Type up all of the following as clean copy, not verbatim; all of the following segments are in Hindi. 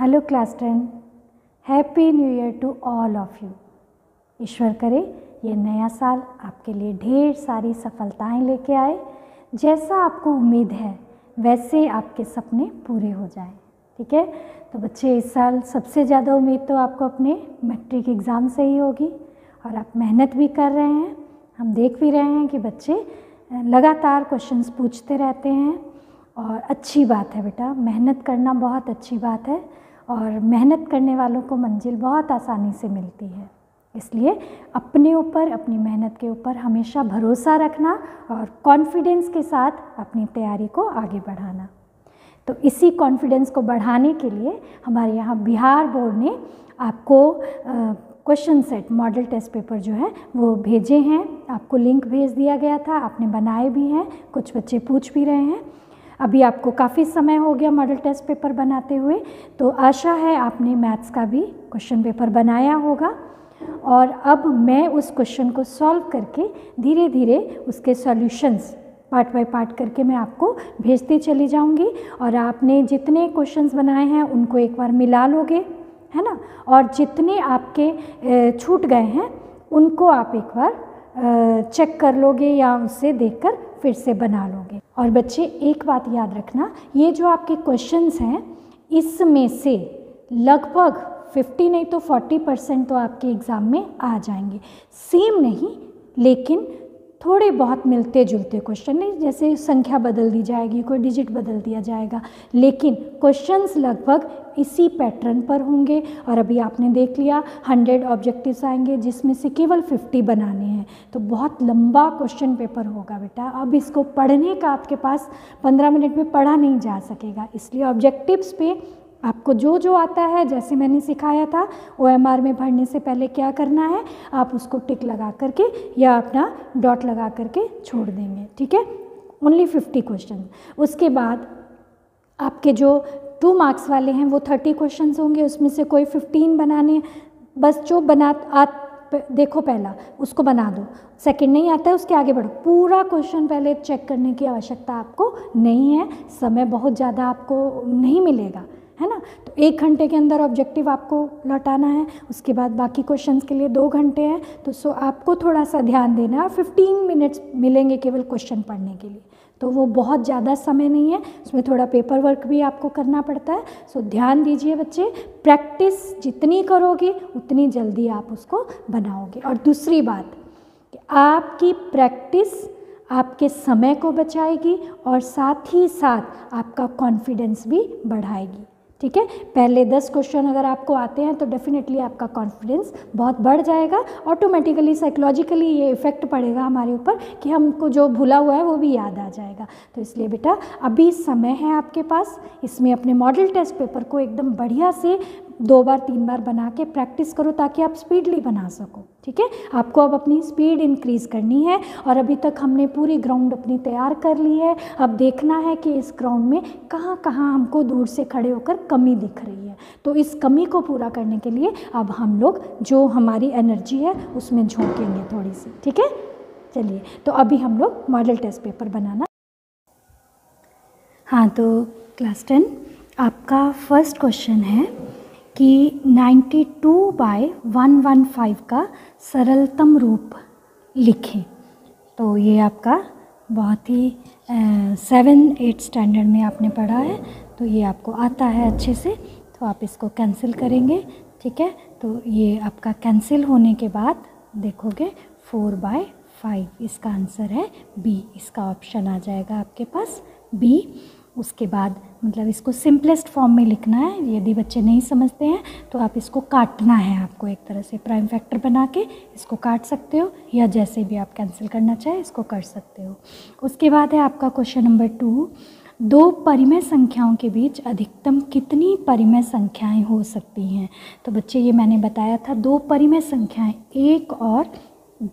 Hello class 10, happy new year to all of you. ईश्वर करे ये नया साल आपके लिए ढेर सारी सफलताएं लेके आए। जैसा आपको उम्मीद है वैसे आपके सपने पूरे हो जाएं। ठीक है, तो बच्चे इस साल सबसे ज़्यादा उम्मीद तो आपको अपने मैट्रिक एग्ज़ाम से ही होगी और आप मेहनत भी कर रहे हैं। हम देख भी रहे हैं कि बच्चे लगातार क्वेश्चंस पूछते रहते हैं और अच्छी बात है बेटा, मेहनत करना बहुत अच्छी बात है और मेहनत करने वालों को मंजिल बहुत आसानी से मिलती है। इसलिए अपने ऊपर, अपनी मेहनत के ऊपर हमेशा भरोसा रखना और कॉन्फिडेंस के साथ अपनी तैयारी को आगे बढ़ाना। तो इसी कॉन्फिडेंस को बढ़ाने के लिए हमारे यहाँ बिहार बोर्ड ने आपको question set model test paper जो है वो भेजे हैं। आपको लिंक भेज दिया गया था, आपने बनाए भी हैं, कुछ बच्चे पूछ भी रहे हैं। अभी आपको काफ़ी समय हो गया मॉडल टेस्ट पेपर बनाते हुए, तो आशा है आपने मैथ्स का भी क्वेश्चन पेपर बनाया होगा। और अब मैं उस क्वेश्चन को सॉल्व करके धीरे धीरे उसके सॉल्यूशंस पार्ट बाय पार्ट करके मैं आपको भेजती चली जाऊंगी और आपने जितने क्वेश्चंस बनाए हैं उनको एक बार मिला लोगे, है ना, और जितने आपके छूट गए हैं उनको आप एक बार चेक कर लोगे या उससे देखकर फिर से बना लोगे। और बच्चे एक बात याद रखना, ये जो आपके क्वेश्चंस हैं इसमें से लगभग 50 नहीं तो 40% तो आपके एग्ज़ाम में आ जाएंगे। सेम नहीं लेकिन थोड़े बहुत मिलते जुलते क्वेश्चन, नहीं जैसे संख्या बदल दी जाएगी, कोई डिजिट बदल दिया जाएगा, लेकिन क्वेश्चंस लगभग इसी पैटर्न पर होंगे। और अभी आपने देख लिया 100 ऑब्जेक्टिव्स आएंगे जिसमें से केवल 50 बनाने हैं, तो बहुत लंबा क्वेश्चन पेपर होगा बेटा। अब इसको पढ़ने का आपके पास 15 मिनट में पढ़ा नहीं जा सकेगा, इसलिए ऑब्जेक्टिव्स पे आपको जो जो आता है, जैसे मैंने सिखाया था OMR में भरने से पहले क्या करना है, आप उसको टिक लगा करके या अपना डॉट लगा करके छोड़ देंगे। ठीक है, ओनली 50 क्वेश्चन। उसके बाद आपके जो 2 मार्क्स वाले हैं वो 30 क्वेश्चन होंगे, उसमें से कोई 15 बनाने, बस जो देखो पहला उसको बना दो, सेकंड नहीं आता है उसके आगे बढ़ो। पूरा क्वेश्चन पहले चेक करने की आवश्यकता आपको नहीं है, समय बहुत ज़्यादा आपको नहीं मिलेगा, है ना। तो 1 घंटे के अंदर ऑब्जेक्टिव आपको लौटाना है, उसके बाद बाकी क्वेश्चंस के लिए 2 घंटे हैं, तो आपको थोड़ा सा ध्यान देना है और 15 मिनट्स मिलेंगे केवल क्वेश्चन पढ़ने के लिए, तो वो बहुत ज़्यादा समय नहीं है, उसमें थोड़ा पेपर वर्क भी आपको करना पड़ता है। सो ध्यान दीजिए बच्चे, प्रैक्टिस जितनी करोगे उतनी जल्दी आप उसको बनाओगे। और दूसरी बात कि आपकी प्रैक्टिस आपके समय को बचाएगी और साथ ही साथ आपका कॉन्फिडेंस भी बढ़ाएगी। ठीक है, पहले 10 क्वेश्चन अगर आपको आते हैं तो डेफिनेटली आपका कॉन्फिडेंस बहुत बढ़ जाएगा। ऑटोमेटिकली साइकोलॉजिकली ये इफ़ेक्ट पड़ेगा हमारे ऊपर कि हमको जो भूला हुआ है वो भी याद आ जाएगा। तो इसलिए बेटा अभी समय है आपके पास, इसमें अपने मॉडल टेस्ट पेपर को एकदम बढ़िया से 2 बार 3 बार बना के प्रैक्टिस करो ताकि आप स्पीडली बना सको। ठीक है, आपको अब अपनी स्पीड इंक्रीज़ करनी है और अभी तक हमने पूरी ग्राउंड अपनी तैयार कर ली है। अब देखना है कि इस ग्राउंड में कहाँ कहाँ हमको दूर से खड़े होकर कमी दिख रही है, तो इस कमी को पूरा करने के लिए अब हम लोग जो हमारी एनर्जी है उसमें झोंकेंगे थोड़ी सी। ठीक है, चलिए तो अभी हम लोग मॉडल टेस्ट पेपर बनाना। हाँ, तो क्लास 10 आपका फर्स्ट क्वेश्चन है कि 92/115 का सरलतम रूप लिखें। तो ये आपका बहुत ही 7-8 स्टैंडर्ड में आपने पढ़ा है, तो ये आपको आता है अच्छे से, तो आप इसको कैंसिल करेंगे। ठीक है, तो ये आपका कैंसिल होने के बाद देखोगे 4/5, इसका आंसर है B, इसका ऑप्शन आ जाएगा आपके पास B। उसके बाद मतलब इसको सिंपलेस्ट फॉर्म में लिखना है, यदि बच्चे नहीं समझते हैं तो आप इसको काटना है, आपको एक तरह से प्राइम फैक्टर बना के इसको काट सकते हो या जैसे भी आप कैंसिल करना चाहे इसको कर सकते हो। उसके बाद है आपका क्वेश्चन नंबर 2, 2 परिमेय संख्याओं के बीच अधिकतम कितनी परिमेय संख्याएं हो सकती हैं। तो बच्चे ये मैंने बताया था 2 परिमेय संख्याएं 1 और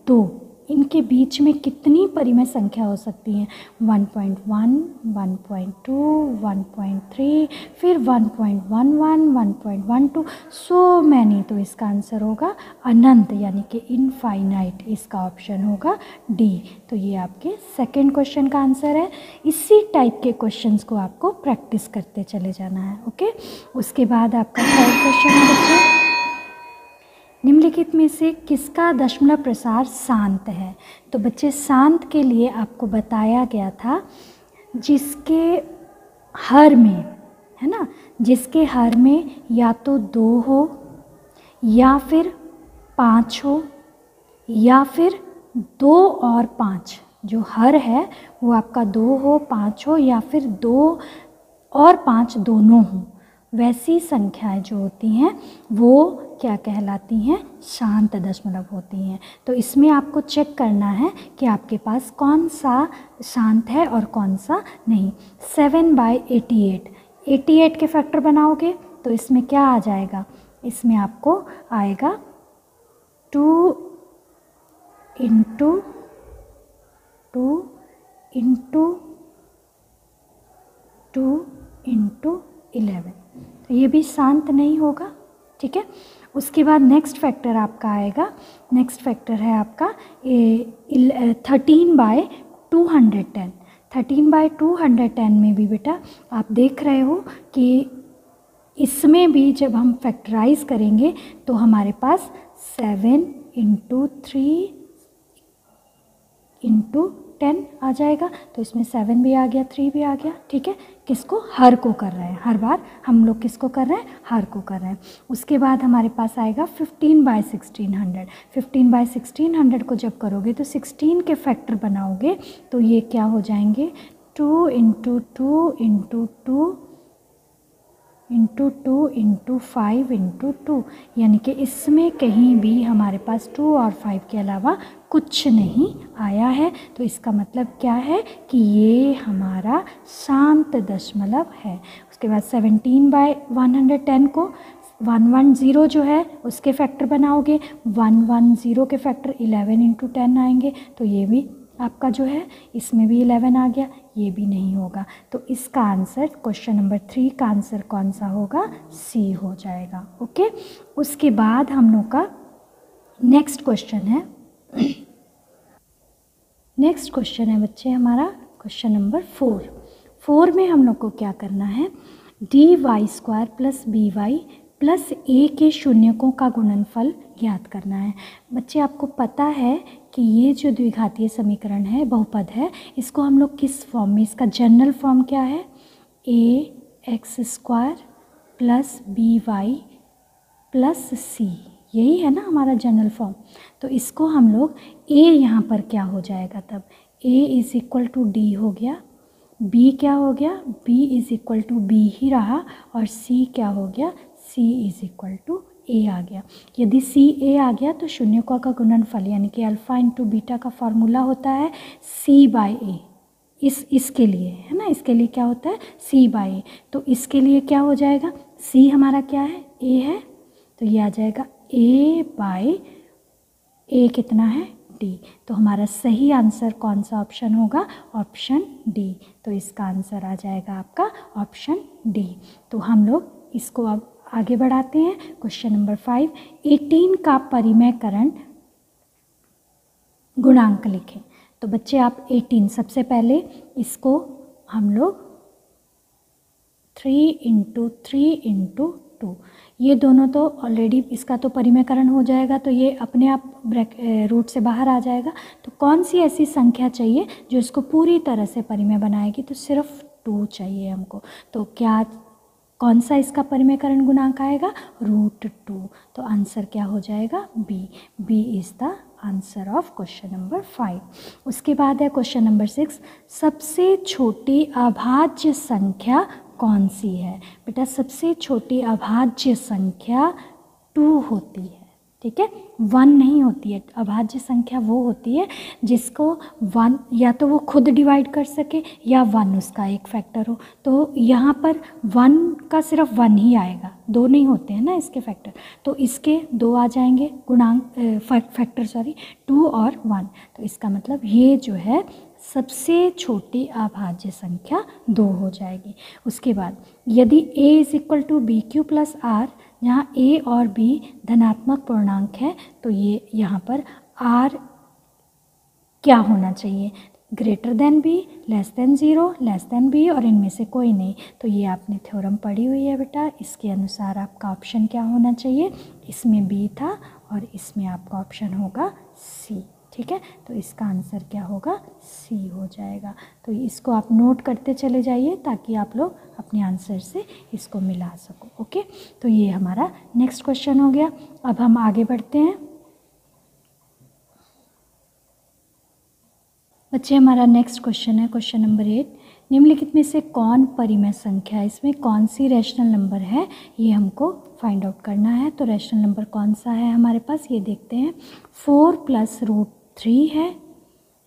2, इनके बीच में कितनी परिमेय संख्या हो सकती हैं? 1.1, 1.2, 1.3, फिर 1.11, 1.12, सो मैनी। तो इसका आंसर होगा अनंत, यानी कि इनफाइनाइट। इसका ऑप्शन होगा डी। तो ये आपके सेकंड क्वेश्चन का आंसर है। इसी टाइप के क्वेश्चंस को आपको प्रैक्टिस करते चले जाना है। ओके, उसके बाद आपका थर्ड क्वेश्चन है बच्चे, निम्नलिखित में से किसका दशमलव प्रसार शांत है? तो बच्चे शांत के लिए आपको बताया गया था जिसके हर में, है ना, जिसके हर में या तो 2 हो या फिर 5 हो या फिर 2 और 5। जो हर है वो आपका 2 हो, 5 हो या फिर 2 और 5 दोनों हों, वैसी संख्याएं जो होती हैं वो क्या कहलाती हैं? शांत दशमलव होती हैं। तो इसमें आपको चेक करना है कि आपके पास कौन सा शांत है और कौन सा नहीं। 7/88, 88 के फैक्टर बनाओगे तो इसमें क्या आ जाएगा? इसमें आपको आएगा 2 इंटू 2 इंटू 2 इंटू 11। तो ये भी शांत नहीं होगा, ठीक है। उसके बाद नेक्स्ट फैक्टर आपका आएगा, नेक्स्ट फैक्टर है आपका 13/210। 13/210 में भी बेटा आप देख रहे हो कि इसमें भी जब हम फैक्टराइज करेंगे तो हमारे पास 7 इंटू 3 इंटू 10 आ जाएगा। तो इसमें 7 भी आ गया, 3 भी आ गया, ठीक है। किसको? हर को कर रहे हैं, हर बार हम लोग किसको कर रहे हैं? हर को कर रहे हैं। उसके बाद हमारे पास आएगा 15/1600। 15/1600 को जब करोगे तो 16 के फैक्टर बनाओगे तो ये क्या हो जाएंगे? 2 into 2 into 2 into 2 into 5 into 2, यानी कि इसमें कहीं भी हमारे पास 2 और 5 के अलावा कुछ नहीं आया है। तो इसका मतलब क्या है कि ये हमारा शांत दशमलव है। उसके बाद 17/110 को 110 जो है उसके फैक्टर बनाओगे, 110 के फैक्टर 11 इंटू 10 आएंगे। तो ये भी आपका जो है इसमें भी 11 आ गया, ये भी नहीं होगा। तो इसका आंसर क्वेश्चन नंबर 3 का आंसर कौन सा होगा? सी हो जाएगा। ओके, उसके बाद हम लोग का नेक्स्ट क्वेश्चन है, नेक्स्ट क्वेश्चन है बच्चे हमारा क्वेश्चन नंबर 4। 4 में हम लोग को क्या करना है? dy² plus by plus a के शून्यकों का गुणनफल ज्ञात करना है। बच्चे आपको पता है कि ये जो द्विघातीय समीकरण है, बहुपद है, इसको हम लोग किस फॉर्म में, इसका जनरल फॉर्म क्या है? ax² plus by plus c, यही है ना हमारा जनरल फॉर्म। तो इसको हम लोग a यहाँ पर क्या हो जाएगा तब? a is equal to D हो गया, b क्या हो गया? b is equal to b ही रहा, और c क्या हो गया? c is equal to a आ गया। यदि c a आ गया तो शून्यकों का गुणनफल यानी कि अल्फ़ा इंटू बीटा का फॉर्मूला होता है c/a। इसके लिए है ना, इसके लिए क्या होता है? c/a। तो इसके लिए क्या हो जाएगा? c हमारा क्या है? a है, तो ये आ जाएगा a/a कितना है? d। तो हमारा सही आंसर कौन सा ऑप्शन होगा? Option D. तो इसका आंसर आ जाएगा आपका ऑप्शन डी। तो हम लोग इसको अब आगे बढ़ाते हैं। क्वेश्चन नंबर 5, 18 का परिमेयकरण गुणांक लिखें। तो बच्चे आप 18, सबसे पहले इसको हम लोग 3 इंटू 3 इंटू 2, ये दोनों तो ऑलरेडी इसका तो परिमेयकरण हो जाएगा, तो ये अपने आप रूट से बाहर आ जाएगा। तो कौन सी ऐसी संख्या चाहिए जो इसको पूरी तरह से परिमेय बनाएगी? तो सिर्फ 2 चाहिए हमको। तो क्या कौन सा इसका परिमेयकरण गुणांक आएगा? √2। तो आंसर क्या हो जाएगा? B. B is the answer of question number 5। उसके बाद है क्वेश्चन नंबर 6, सबसे छोटी अभाज्य संख्या कौन सी है? बेटा सबसे छोटी अभाज्य संख्या 2 होती है, ठीक है, 1 नहीं होती है। अभाज्य संख्या वो होती है जिसको 1 या तो वो खुद डिवाइड कर सके या 1 उसका एक फैक्टर हो। तो यहाँ पर 1 का सिर्फ 1 ही आएगा, दो नहीं होते हैं ना इसके फैक्टर, तो इसके 2 आ जाएंगे गुणांक फैक्टर 2 और 1। तो इसका मतलब ये जो है सबसे छोटी अभाज्य संख्या 2 हो जाएगी। उसके बाद यदि a is equal to B Q plus R, जहाँ a और b धनात्मक पूर्णांक है, तो ये यहाँ पर r क्या होना चाहिए, greater than b, less than 0, less than b और इनमें से कोई नहीं। तो ये आपने थ्योरम पढ़ी हुई है बेटा, इसके अनुसार आपका ऑप्शन क्या होना चाहिए, इसमें b था और इसमें आपका ऑप्शन होगा c। ठीक है, तो इसका आंसर क्या होगा, c हो जाएगा। तो इसको आप नोट करते चले जाइए ताकि आप लोग अपने आंसर से इसको मिला सको। ओके, तो ये हमारा नेक्स्ट क्वेश्चन हो गया। अब हम आगे बढ़ते हैं बच्चे। हमारा नेक्स्ट क्वेश्चन है क्वेश्चन नंबर 8। निम्नलिखित में से कौन परिमेय संख्या है, इसमें कौन सी रैशनल नंबर है, ये हमको फाइंड आउट करना है। तो रैशनल नंबर कौन सा है हमारे पास, ये देखते हैं। 4 + √3 है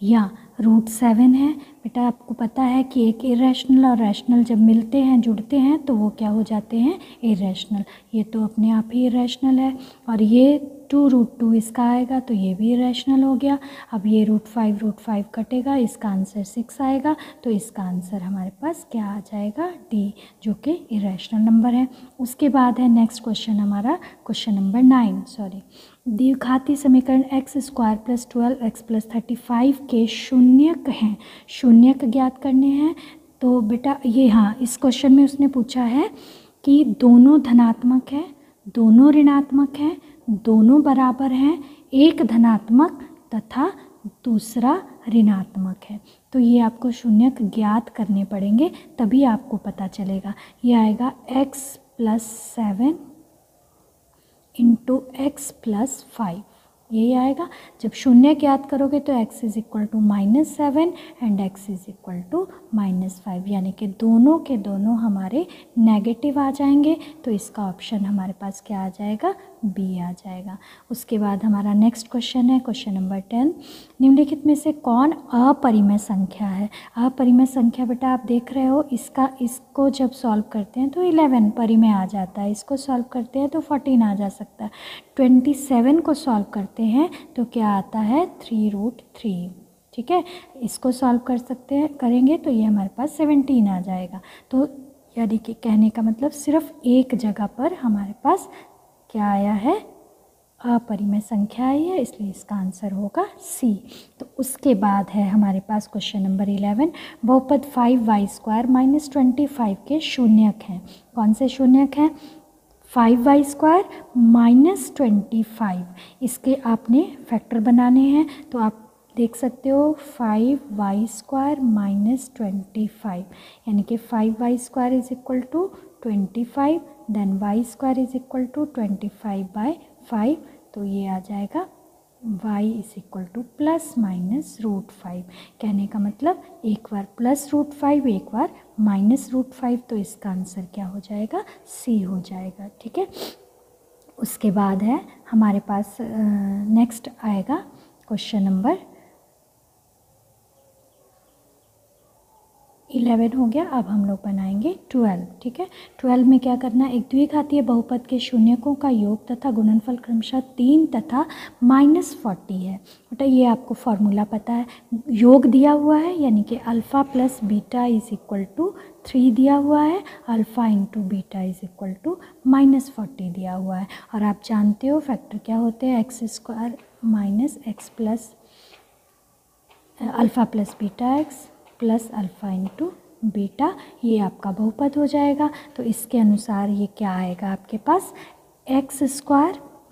या √7 है। बेटा आपको पता है कि एक इरेशनल और रैशनल जब मिलते हैं, जुड़ते हैं, तो वो क्या हो जाते हैं, इरेशनल। ये तो अपने आप ही इरेशनल है। और ये 2√2 इसका आएगा तो ये भी इरेशनल हो गया। अब ये √5 कटेगा, इसका आंसर 6 आएगा। तो इसका आंसर हमारे पास क्या आ जाएगा, डी, जो कि इरेशनल नंबर है। उसके बाद है नेक्स्ट क्वेश्चन हमारा क्वेश्चन नंबर 9। द्विघाती समीकरण x² + 12x + 35 के शून्यक हैं, शून्यक ज्ञात करने हैं। तो बेटा ये हाँ, इस क्वेश्चन में उसने पूछा है कि दोनों धनात्मक है, दोनों ऋणात्मक हैं, दोनों बराबर हैं, एक धनात्मक तथा दूसरा ऋणात्मक है। तो ये आपको शून्यक ज्ञात करने पड़ेंगे, तभी आपको पता चलेगा। ये आएगा x + 7 × x + 5, यही आएगा। जब शून्य ज्ञात करोगे तो x = -7 एंड x = -5, यानी कि दोनों के दोनों हमारे नेगेटिव आ जाएंगे। तो इसका ऑप्शन हमारे पास क्या आ जाएगा, बी आ जाएगा। उसके बाद हमारा नेक्स्ट क्वेश्चन है क्वेश्चन नंबर 10। निम्नलिखित में से कौन अपरिमेय संख्या है। अपरिमेय संख्या बेटा आप देख रहे हो, इसको जब सॉल्व करते हैं तो 11 परिमेय आ जाता है, इसको सॉल्व करते हैं तो 14 आ जा सकता है। 27 को सॉल्व करते हैं तो क्या आता है, 3√3। ठीक है, इसको सॉल्व कर सकते हैं, करेंगे तो ये हमारे पास 17 आ जाएगा। तो यानी कि कहने का मतलब सिर्फ एक जगह पर हमारे पास क्या आया है, अपरिमेय संख्या आई है, इसलिए इसका आंसर होगा सी। तो उसके बाद है हमारे पास क्वेश्चन नंबर 11। बहुपद 5y² - 25 के शून्यक हैं। कौन से शून्यक हैं, 5y² - 25, इसके आपने फैक्टर बनाने हैं। तो आप देख सकते हो 5y² - 25, यानी कि 5y² = 25, देन y² = 25/5। तो ये आ जाएगा y = ±√5। कहने का मतलब एक बार +√5, एक बार -√5। तो इसका आंसर क्या हो जाएगा, सी हो जाएगा। ठीक है, उसके बाद है हमारे पास नेक्स्ट आएगा क्वेश्चन नंबर 11 हो गया। अब हम लोग बनाएंगे 12। ठीक है, 12 में क्या करना है, एक द्विघातीय बहुपद के शून्यकों का योग तथा गुणनफल क्रमशः 3 तथा -40 है। बेटा ये आपको फॉर्मूला पता है, योग दिया हुआ है यानी कि अल्फ़ा + बीटा = 3 दिया हुआ है, अल्फ़ा × बीटा = -40 दिया हुआ है। और आप जानते हो फैक्टर क्या होते हैं, x² - x + alpha + beta x + alpha × beta, ये आपका बहुपद हो जाएगा। तो इसके अनुसार ये क्या आएगा आपके पास, x² -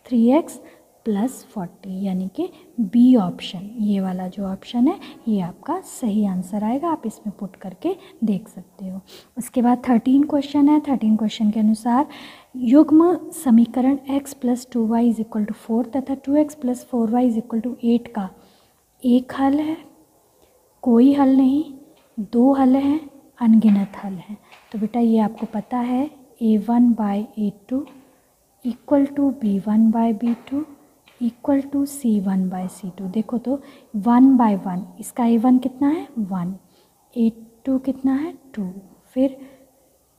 3x + 40, यानी कि बी ऑप्शन, ये वाला जो ऑप्शन है ये आपका सही आंसर आएगा। आप इसमें पुट करके देख सकते हो। उसके बाद 13 क्वेश्चन है। 13 क्वेश्चन के अनुसार युग्म समीकरण x + 2y = 4 तथा 2x + 4y = 8 का एक हल है, कोई हल नहीं, दो हल हैं, अनगिनत हल हैं। तो बेटा ये आपको पता है a1/a2 = b1/b2 = c1/c2। देखो तो 1/1, इसका a1 कितना है, 1, a2 कितना है, 2, फिर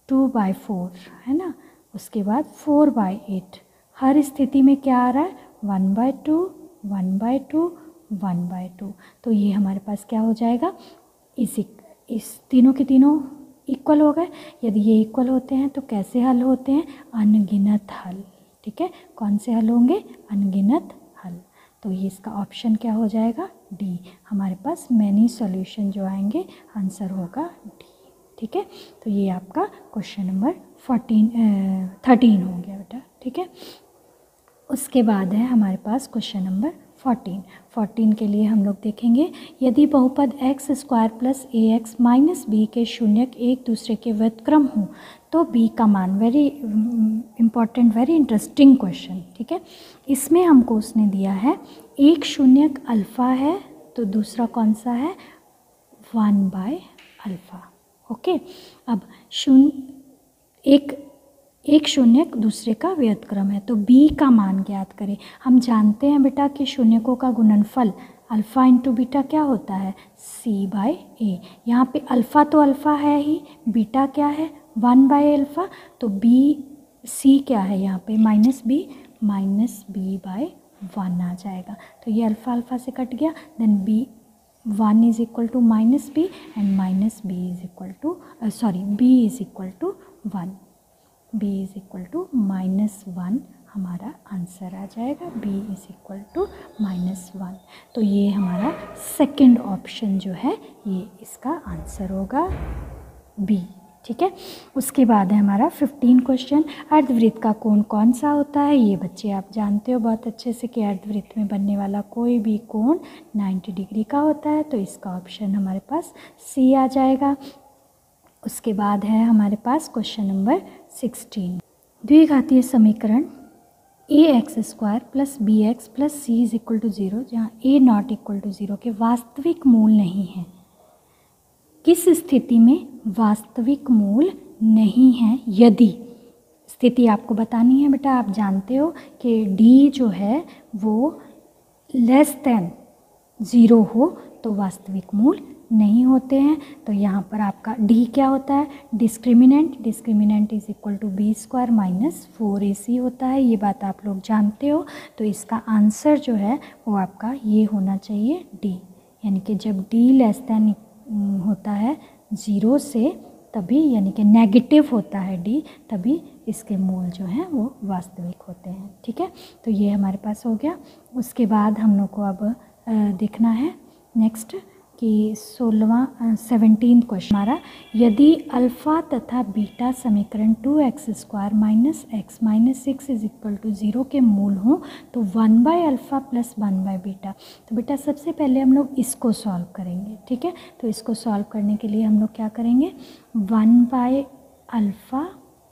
2/4 है ना, उसके बाद 4/8। हर स्थिति में क्या आ रहा है, 1/2 1/2 1/2। तो ये हमारे पास क्या हो जाएगा, इस तीनों के तीनों इक्वल हो गए। यदि ये इक्वल होते हैं तो कैसे हल होते हैं, अनगिनत हल। ठीक है, कौन से हल होंगे, अनगिनत हल। तो ये इसका ऑप्शन क्या हो जाएगा, डी। हमारे पास मैनी सॉल्यूशन जो आएंगे, आंसर होगा डी। ठीक है, तो ये आपका क्वेश्चन नंबर 13 हो गया बेटा। ठीक है, उसके बाद है हमारे पास क्वेश्चन नंबर 14 के लिए हम लोग देखेंगे, यदि बहुपद एक्स स्क्वायर प्लस ए एक्स माइनस बी के शून्यक एक दूसरे के व्युत्क्रम हों तो बी का मान, very important, very interesting question. ठीक है, इसमें हमको उसने दिया है एक शून्यक अल्फ़ा है तो दूसरा कौन सा है, 1/अल्फ़ा। ओके, अब एक शून्यक दूसरे का व्युत्क्रम है तो b का मान ज्ञात करें। हम जानते हैं बेटा कि शून्यकों का गुणनफल अल्फ़ा इंटू बीटा क्या होता है, c/a। यहाँ पे अल्फ़ा तो अल्फ़ा है ही, बीटा क्या है, 1/अल्फ़ा। तो c क्या है यहाँ पे, -b/1 आ जाएगा। तो ये अल्फ़ा अल्फ़ा से कट गया, then b 1 is equal to -b and -b is equal to b is equal to 1। b is equal to -1 हमारा आंसर आ जाएगा, b इज इक्वल टू -1। तो ये हमारा सेकंड ऑप्शन जो है ये इसका आंसर होगा b। ठीक है, उसके बाद है हमारा 15 क्वेश्चन, अर्धवृत्त का कोण कौन सा होता है। ये बच्चे आप जानते हो बहुत अच्छे से कि अर्धवृत्त में बनने वाला कोई भी कोण 90 डिग्री का होता है। तो इसका ऑप्शन हमारे पास सी आ जाएगा। उसके बाद है हमारे पास क्वेश्चन नंबर 16, द्विघातीय समीकरण ax² plus bx plus c is equal to 0 जहाँ a नॉट इक्वल टू 0 के वास्तविक मूल नहीं है। किस स्थिति में वास्तविक मूल नहीं है, यदि स्थिति आपको बतानी है बेटा। आप जानते हो कि d जो है वो लेस देन 0 हो तो वास्तविक मूल नहीं होते हैं। तो यहाँ पर आपका d क्या होता है, discriminant is equal to b² minus 4ac होता है। ये बात आप लोग जानते हो। तो इसका आंसर जो है वो आपका ये होना चाहिए d, यानी कि जब d लेस दैन होता है 0 से तभी, यानी कि नेगेटिव होता है d, तभी इसके मूल जो हैं वो वास्तविक होते हैं। ठीक है, तो ये हमारे पास हो गया। उसके बाद हम लोग को अब देखना है नेक्स्ट कि 17 क्वेश्चन हमारा, यदि अल्फ़ा तथा बीटा समीकरण 2x² minus x minus 6 is equal to 0 के मूल हों तो 1/अल्फ़ा प्लस 1/बीटा। तो बेटा सबसे पहले हम लोग इसको सॉल्व करेंगे। ठीक है, तो इसको सॉल्व करने के लिए हम लोग क्या करेंगे, 1/अल्फ़ा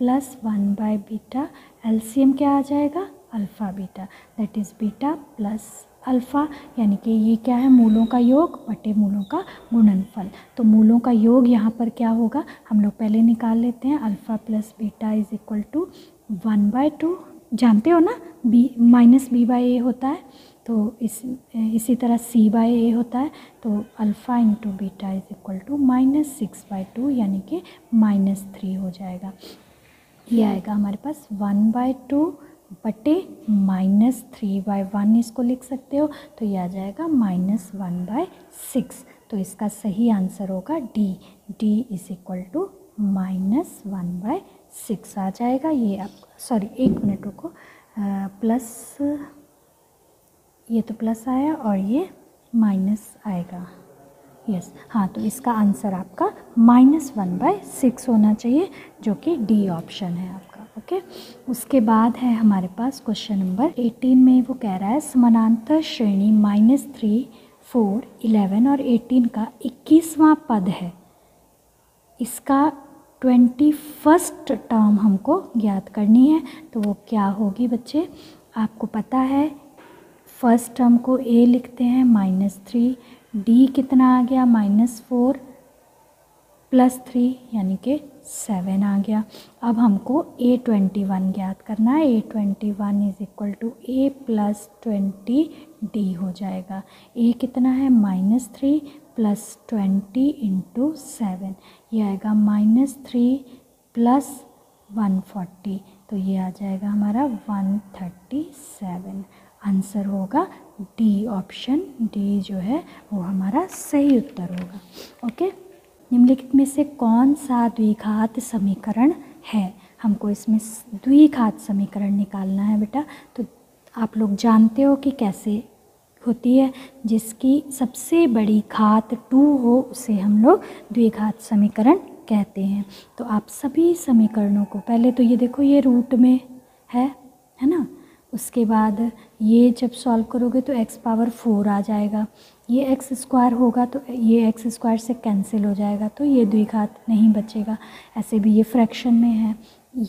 प्लस 1/बीटा, एलसीएम क्या आ जाएगा, alpha beta, that is beta plus alpha, यानी कि ये क्या है, मूलों का योग बटे मूलों का गुणनफल। तो मूलों का योग यहाँ पर क्या होगा, हम लोग पहले निकाल लेते हैं। Alpha plus beta is equal to 1/2, जानते हो ना, b/a होता है। तो इसी तरह c/a होता है। तो alpha into beta is equal to -6/2, यानी कि -3 हो जाएगा। ये आएगा हमारे पास 1/2 बटे -3/1, इसको लिख सकते हो। तो ये आ जाएगा -1/6। तो इसका सही आंसर होगा डी इज इक्वल टू -1/6 आ जाएगा। ये आप सॉरी एक मिनट रुको, प्लस, ये तो प्लस आया और ये माइनस आएगा, यस हाँ। तो इसका आंसर आपका -1/6 होना चाहिए, जो कि डी ऑप्शन है आपका। ओके, उसके बाद है हमारे पास क्वेश्चन नंबर 18 में वो कह रहा है, समानांतर श्रेणी -3, 4, 11 और 18 का 21वां पद है, इसका 21st टर्म हमको ज्ञात करनी है। तो वो क्या होगी बच्चे, आपको पता है फर्स्ट टर्म को a लिखते हैं -3, d कितना आ गया -4 प्लस 3 यानी कि 7 आ गया। अब हमको a21 ज्ञात करना है। a21 is equal to a plus 20d हो जाएगा। a कितना है -3 प्लस 20 इंटू 7, ये आएगा -3 प्लस 140, तो ये आ जाएगा हमारा 137। आंसर होगा डी, ऑप्शन डी जो है वो हमारा सही उत्तर होगा। ओके, निम्नलिखित में से कौन सा द्विघात समीकरण है? हमको इसमें द्विघात समीकरण निकालना है बेटा। तो आप लोग जानते हो कि कैसे होती है, जिसकी सबसे बड़ी घात 2 हो उसे हम लोग द्विघात समीकरण कहते हैं। तो आप सभी समीकरणों को पहले तो ये देखो, ये रूट में है ना। उसके बाद ये जब सॉल्व करोगे तो x पावर 4 आ जाएगा, ये x स्क्वायर होगा तो ये x स्क्वायर से कैंसिल हो जाएगा, तो ये द्विघात नहीं बचेगा। ऐसे भी ये फ्रैक्शन में है।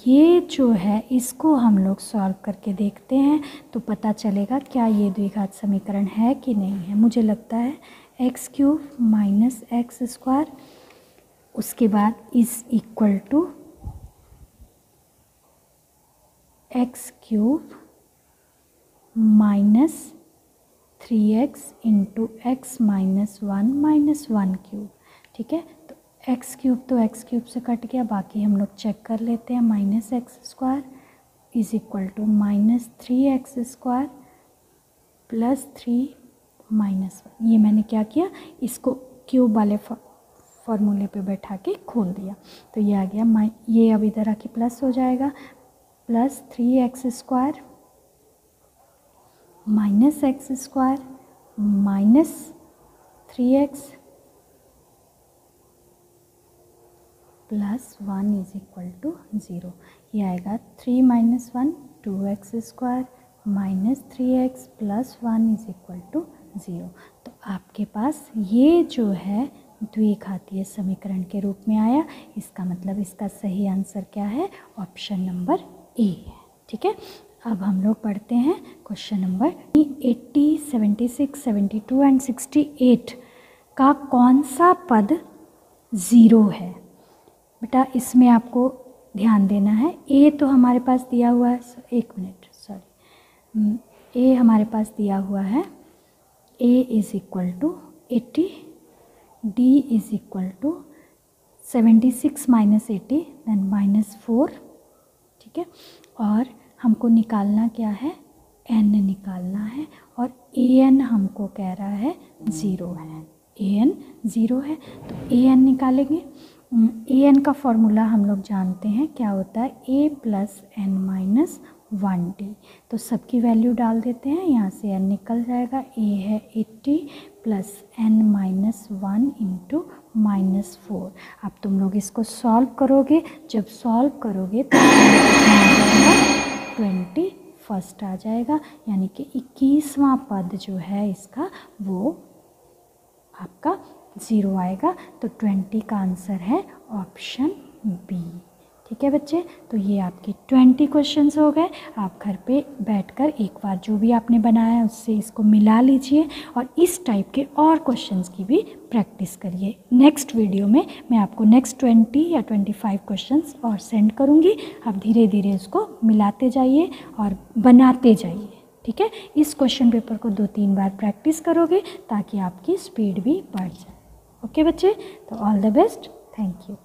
ये जो है इसको हम लोग सॉल्व करके देखते हैं तो पता चलेगा क्या ये द्विघात समीकरण है कि नहीं है। मुझे लगता है x³ माइनस एक्स स्क्वायर, उसके बाद is equal to x³ minus 3x into X minus 1 minus 1³। ठीक है, तो x³ तो x³ से कट गया, बाकी हम लोग चेक कर लेते हैं। Minus X square is equal to minus 3x square plus 3 minus 1। ये मैंने क्या किया, इसको क्यूब वाले फॉर्मूले पे बैठा के खोल दिया, तो ये आ गया। ये अब इधर आके प्लस हो जाएगा, plus 3x square minus X square minus 3x plus 1 is equal to 0। ये आएगा 3 minus 1 2x square minus 3x plus 1 is equal to 0। तो आपके पास ये जो है द्विघातीय समीकरण के रूप में आया। इसका मतलब इसका सही आंसर क्या है, ऑप्शन नंबर ए है। ठीक है, अब हम लोग पढ़ते हैं क्वेश्चन नंबर 80, 76, 72 एंड 68 का कौन सा पद 0 है। बेटा इसमें आपको ध्यान देना है। ए तो हमारे पास दिया हुआ है, एक मिनट सॉरी, ए हमारे पास दिया हुआ है, A is equal to 80, D is equal to 76 minus 80 then minus 4। ठीक है, और हमको निकालना क्या है, एन निकालना है, और ए एन हमको कह रहा है 0 है, ए एन 0 है, तो ए एन निकालेंगे। ए एन का फॉर्मूला हम लोग जानते हैं क्या होता है, ए प्लस एन माइनस 1d। तो सबकी वैल्यू डाल देते हैं, यहाँ से एन निकल जाएगा। ए है 80 plus N minus 1 into minus 4। अब तुम लोग इसको सॉल्व करोगे, जब सॉल्व करोगे तो आ जाएगा 21 आ जाएगा, यानी कि 21वां पद जो है इसका वो आपका 0 आएगा। तो 20 का आंसर है ऑप्शन बी। ठीक है बच्चे, तो ये आपके 20 क्वेश्चंस हो गए। आप घर पे बैठकर एक बार जो भी आपने बनाया है उससे इसको मिला लीजिए और इस टाइप के और क्वेश्चंस की भी प्रैक्टिस करिए। नेक्स्ट वीडियो में मैं आपको नेक्स्ट 20 या 25 क्वेश्चंस और सेंड करूँगी। आप धीरे धीरे उसको मिलाते जाइए और बनाते जाइए। ठीक है, इस क्वेश्चन पेपर को 2-3 बार प्रैक्टिस करोगे ताकि आपकी स्पीड भी बढ़ जाए। ओके बच्चे, तो all the best, thank you.